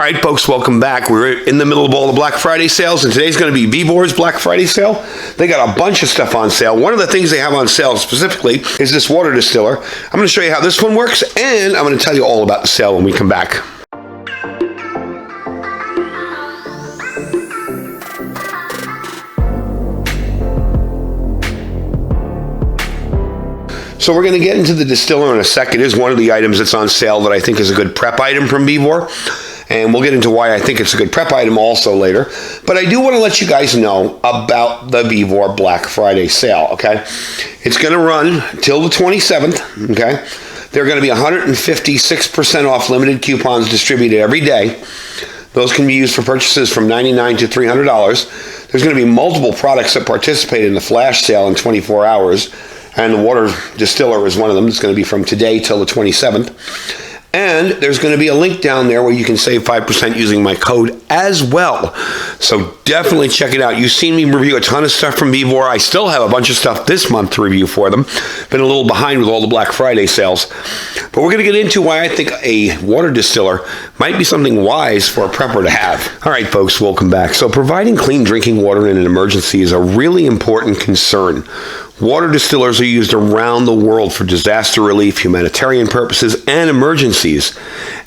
All right, folks, welcome back. We're in the middle of all the Black Friday sales, and today's going to be Vevor's Black Friday sale. They got a bunch of stuff on sale. One of the things they have on sale specifically is this water distiller. I'm going to show you how this one works, and I'm going to tell you all about the sale when we come back. So we're going to get into the distiller in a second. It is one of the items that's on sale that I think is a good prep item from Vevor. And we'll get into why I think it's a good prep item also later. But I do want to let you guys know about the Vevor Black Friday sale, okay? It's going to run till the 27th, okay? There are going to be 156% off limited coupons distributed every day. Those can be used for purchases from $99 to $300. There's going to be multiple products that participate in the flash sale in 24 hours. And the water distiller is one of them. It's going to be from today till the 27th. And there's going to be a link down there where you can save 5% using my code as well. So definitely check it out. You've seen me review a ton of stuff from Vevor. I still have a bunch of stuff this month to review for them. Been a little behind with all the Black Friday sales. But we're going to get into why I think a water distiller might be something wise for a prepper to have. All right, folks, welcome back. So providing clean drinking water in an emergency is a really important concern. Water distillers are used around the world for disaster relief, humanitarian purposes, and emergencies.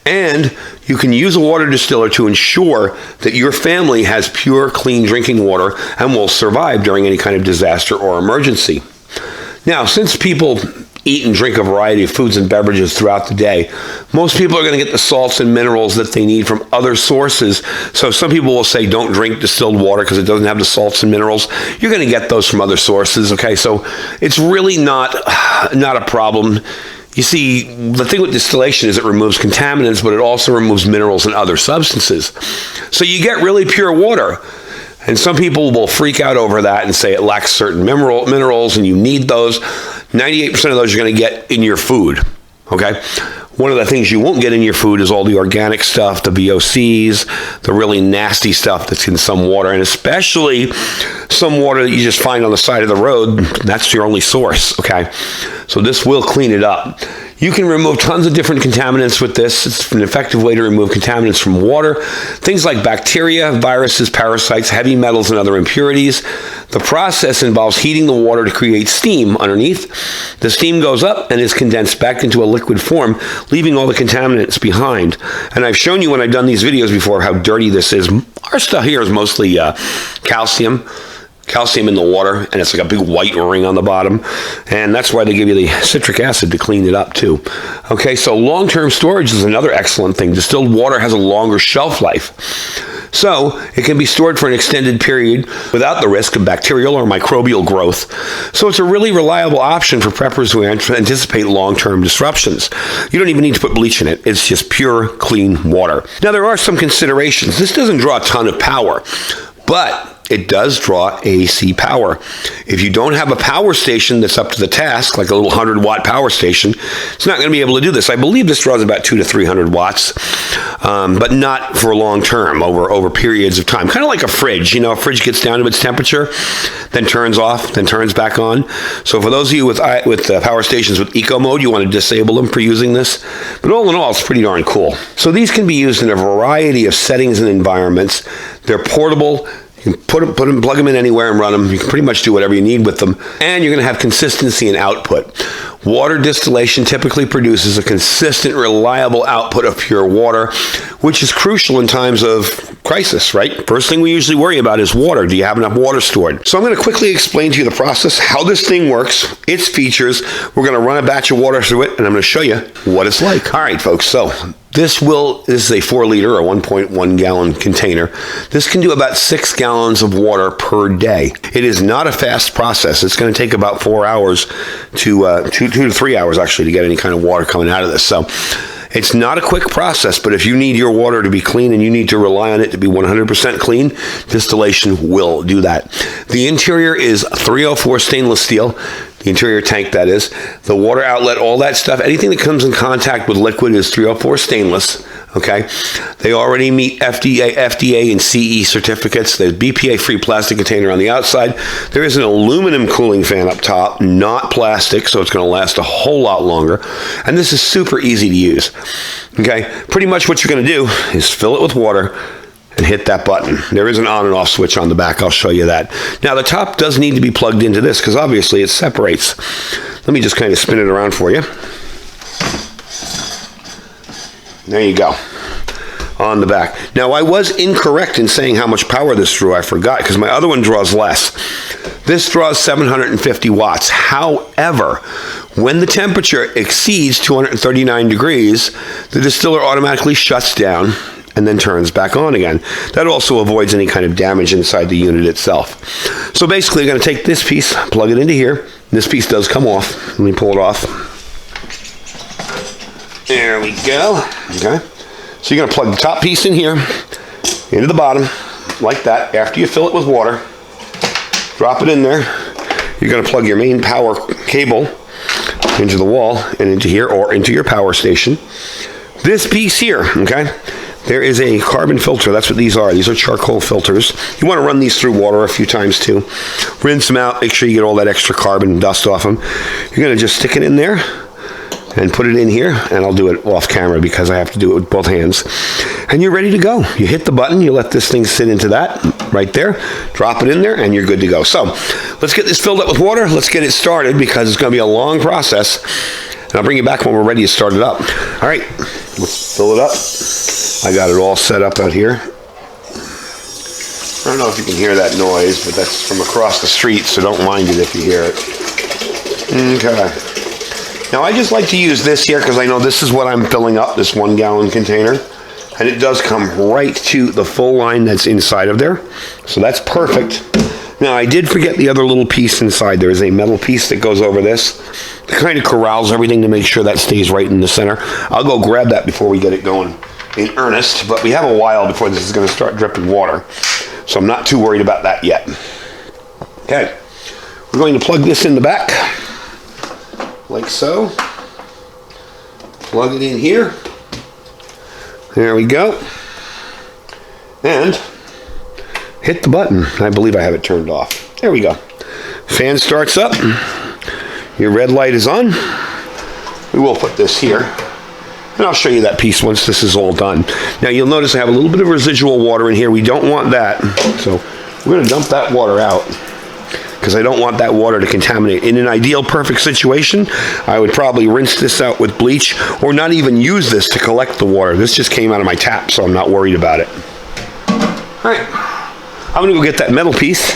And you can use a water distiller to ensure that your family has pure, clean drinking water and will survive during any kind of disaster or emergency. Now, since people eat and drink a variety of foods and beverages throughout the day, most people are going to get the salts and minerals that they need from other sources. So some people will say don't drink distilled water because it doesn't have the salts and minerals. You're going to get those from other sources, okay? So it's really not a problem. You see, the thing with distillation is it removes contaminants, but it also removes minerals and other substances. So you get really pure water. And some people will freak out over that and say it lacks certain minerals and you need those. 98% of those you're going to get in your food, okay? One of the things you won't get in your food is all the organic stuff, the VOCs, the really nasty stuff that's in some water, and especially some water that you just find on the side of the road. That's your only source, okay? So this will clean it up. You can remove tons of different contaminants with this. It's an effective way to remove contaminants from water. Things like bacteria, viruses, parasites, heavy metals, and other impurities. The process involves heating the water to create steam underneath. The steam goes up and is condensed back into a liquid form, leaving all the contaminants behind. And I've shown you when I've done these videos before how dirty this is. Our stuff here is mostly calcium in the water, and it's like a big white ring on the bottom, and that's why they give you the citric acid to clean it up too. Okay, so long-term storage is another excellent thing. Distilled water has a longer shelf life, so it can be stored for an extended period without the risk of bacterial or microbial growth. So it's a really reliable option for preppers who anticipate long-term disruptions. You don't even need to put bleach in it. It's just pure, clean water. Now, there are some considerations. This doesn't draw a ton of power, but it does draw AC power. If you don't have a power station that's up to the task, like a little 100-watt power station, it's not going to be able to do this. I believe this draws about 200 to 300 watts, but not for long term, over periods of time. Kind of like a fridge. You know, a fridge gets down to its temperature, then turns off, then turns back on. So for those of you with power stations with eco mode, you want to disable them for using this. But all in all, it's pretty darn cool. So these can be used in a variety of settings and environments. They're portable. You can plug them in anywhere and run them. You can pretty much do whatever you need with them. And you're going to have consistency in output. Water distillation typically produces a consistent, reliable output of pure water, which is crucial in times of crisis, right? First thing we usually worry about is water. Do you have enough water stored? So I'm going to quickly explain to you the process, how this thing works, its features. We're going to run a batch of water through it, and I'm going to show you what it's like. All right, folks, so this is a 4-liter or 1.1 gallon container. This can do about 6 gallons of water per day. It is not a fast process. It's going to take about 4 hours to 2 to 3 hours actually to get any kind of water coming out of this. So it's not a quick process, but if you need your water to be clean and you need to rely on it to be 100% clean, distillation will do that. The interior is 304 stainless steel. The interior tank, that is. The water outlet, all that stuff, anything that comes in contact with liquid is 304 stainless. Okay, they already meet FDA and CE certificates. There's BPA-free plastic container on the outside. There is an aluminum cooling fan up top, not plastic, so it's going to last a whole lot longer. And this is super easy to use. Okay, pretty much what you're going to do is fill it with water and hit that button. There is an on and off switch on the back. I'll show you that. Now, the top does need to be plugged into this because obviously it separates. Let me just kind of spin it around for you. There you go, on the back. Now, I was incorrect in saying how much power this drew. I forgot, because my other one draws less. This draws 750 watts. However, when the temperature exceeds 239 degrees, the distiller automatically shuts down and then turns back on again. That also avoids any kind of damage inside the unit itself. So basically, I'm going to take this piece, plug it into here. This piece does come off. Let me pull it off. There we go. Okay. So you're going to plug the top piece in here, into the bottom, like that. After you fill it with water, drop it in there. You're going to plug your main power cable into the wall and into here, or into your power station. This piece here, okay, there is a carbon filter. That's what these are. These are charcoal filters. You want to run these through water a few times too. Rinse them out. Make sure you get all that extra carbon and dust off them. You're going to just stick it in there and put it in here, and I'll do it off camera because I have to do it with both hands. And you're ready to go. You hit the button, you let this thing sit into that right there, drop it in there, and you're good to go. So let's get this filled up with water. Let's get it started because it's going to be a long process. And I'll bring you back when we're ready to start it up. All right, let's fill it up. I got it all set up out here. I don't know if you can hear that noise, but that's from across the street, so don't mind it if you hear it. Okay. Now, I just like to use this here because I know this is what I'm filling up, this 1 gallon container. And it does come right to the full line that's inside of there. So that's perfect. Now, I did forget the other little piece inside. There is a metal piece that goes over this. It kind of corrals everything to make sure that stays right in the center. I'll go grab that before we get it going in earnest. But we have a while before this is going to start dripping water. So I'm not too worried about that yet. Okay. We're going to plug this in the back. Like so. Plug it in here. There we go. And hit the button. I believe I have it turned off. There we go. Fan starts up. Your red light is on. We will put this here. And I'll show you that piece once this is all done. Now you'll notice I have a little bit of residual water in here. We don't want that. So we're going to dump that water out, because I don't want that water to contaminate. In an ideal perfect situation, I would probably rinse this out with bleach or not even use this to collect the water. This just came out of my tap, so I'm not worried about it. All right, I'm gonna go get that metal piece,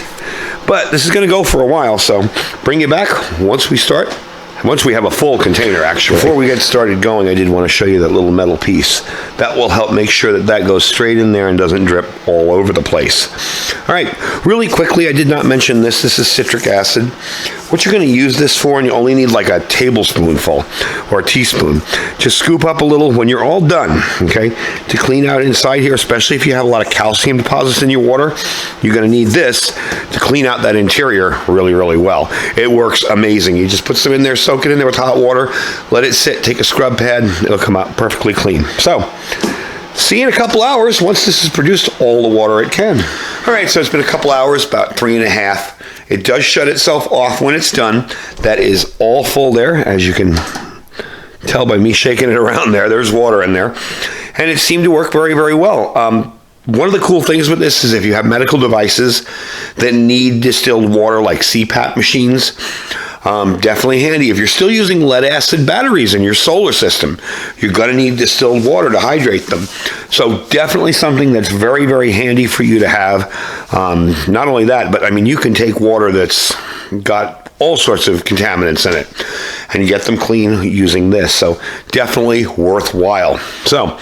but this is gonna go for a while, so bring it back once we have a full container, actually. Before we get started going, I did want to show you that little metal piece. That will help make sure that that goes straight in there and doesn't drip all over the place. All right, really quickly, I did not mention this. This is citric acid. What you're going to use this for, and you only need like a tablespoonful or a teaspoon. Just scoop up a little when you're all done, okay, to clean out inside here, especially if you have a lot of calcium deposits in your water. You're going to need this to clean out that interior really, really well. It works amazing. You just put some in there, soak it in there with hot water, let it sit, take a scrub pad, it'll come out perfectly clean. So, see you in a couple hours once this has produced all the water it can. All right, so it's been a couple hours, about 3.5. It does shut itself off when it's done. That is all full there, as you can tell by me shaking it around there. There's water in there. And it seemed to work very, very well. One of the cool things with this is if you have medical devices that need distilled water, like CPAP machines, definitely handy. If you're still using lead acid batteries in your solar system, you're going to need distilled water to hydrate them. So definitely something that's very, very handy for you to have. Not only that, but I mean, you can take water that's got all sorts of contaminants in it and get them clean using this. So definitely worthwhile. So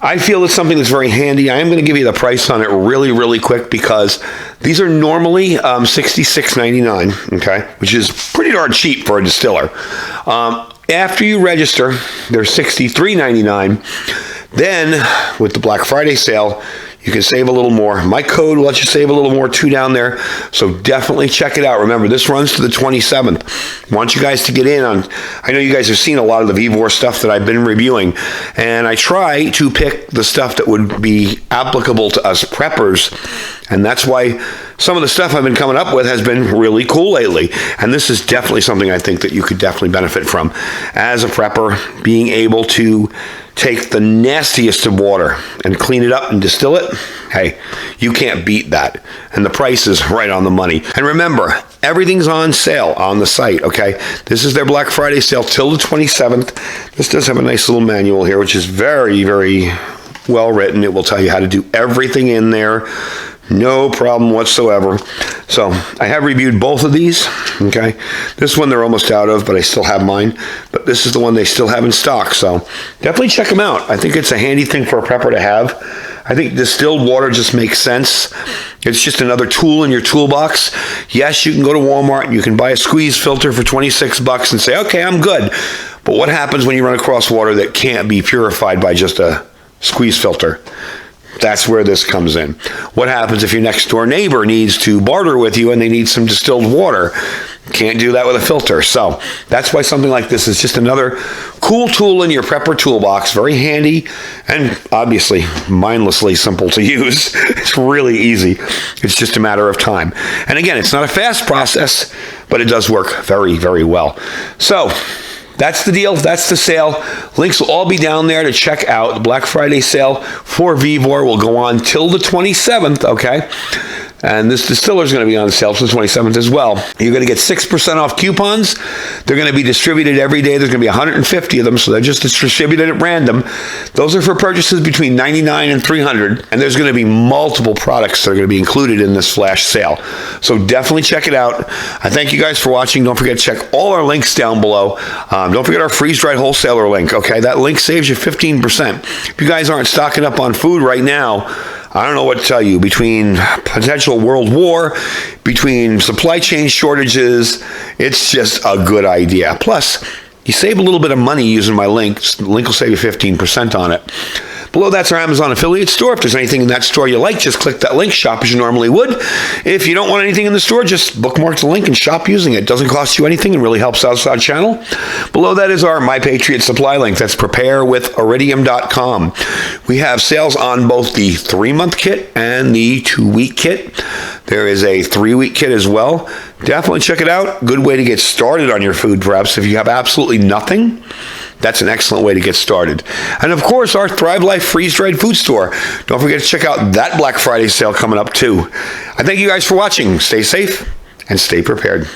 I feel it's something that's very handy. I am going to give you the price on it really, really quick because these are normally $66.99, okay, which is pretty darn cheap for a distiller. After you register, they're $63.99. Then, with the Black Friday sale, you can save a little more. My code will let you save a little more too down there. So definitely check it out. Remember, this runs to the 27th. I want you guys to get in on, I know you guys have seen a lot of the Vevor stuff that I've been reviewing, and I try to pick the stuff that would be applicable to us preppers. And that's why some of the stuff I've been coming up with has been really cool lately. And this is definitely something I think that you could definitely benefit from as a prepper, being able to take the nastiest of water and clean it up and distill it. Hey, you can't beat that. And the price is right on the money. And remember, everything's on sale on the site, okay? This is their Black Friday sale till the 27th. This does have a nice little manual here, which is very, very well written. It will tell you how to do everything in there. No problem whatsoever. So I have reviewed both of these, okay? This one they're almost out of, but I still have mine. But this is the one they still have in stock, so definitely check them out. I think it's a handy thing for a prepper to have. I think distilled water just makes sense. It's just another tool in your toolbox. Yes, you can go to Walmart and you can buy a squeeze filter for 26 bucks and say, okay, I'm good. But what happens when you run across water that can't be purified by just a squeeze filter? That's where this comes in. What happens if your next door neighbor needs to barter with you and they need some distilled water? Can't do that with a filter. So that's why something like this is just another cool tool in your prepper toolbox. Very handy and obviously mindlessly simple to use. It's really easy. It's just a matter of time. And again, it's not a fast process, but it does work very, very well. So that's the deal. That's the sale. Links will all be down there to check out. The Black Friday sale for Vevor will go on till the 27th, okay? And this distiller is going to be on sale till the 27th as well. You're going to get 6% off coupons. They're going to be distributed every day. There's going to be 150 of them, so they're just distributed at random. Those are for purchases between $99 and $300, and there's going to be multiple products that are going to be included in this flash sale. So definitely check it out. I thank you guys for watching. Don't forget to check all our links down below. Don't forget our freeze-dried wholesaler link, okay? That link saves you 15%. If you guys aren't stocking up on food right now, I don't know what to tell you. Between potential world war, between supply chain shortages, it's just a good idea. Plus, you save a little bit of money using my link. The link will save you 15% on it. Below that's our Amazon affiliate store. If there's anything in that store you like, just click that link, shop as you normally would. If you don't want anything in the store, just bookmark the link and shop using it. It doesn't cost you anything and really helps out our channel. Below that is our My Patriot Supply link. That's preparewithiridium.com. We have sales on both the 3-month kit and the 2-week kit. There is a 3-week kit as well. Definitely check it out. Good way to get started on your food preps. If you have absolutely nothing, that's an excellent way to get started. And of course, our Thrive Life freeze-dried food store. Don't forget to check out that Black Friday sale coming up too. I thank you guys for watching. Stay safe and stay prepared.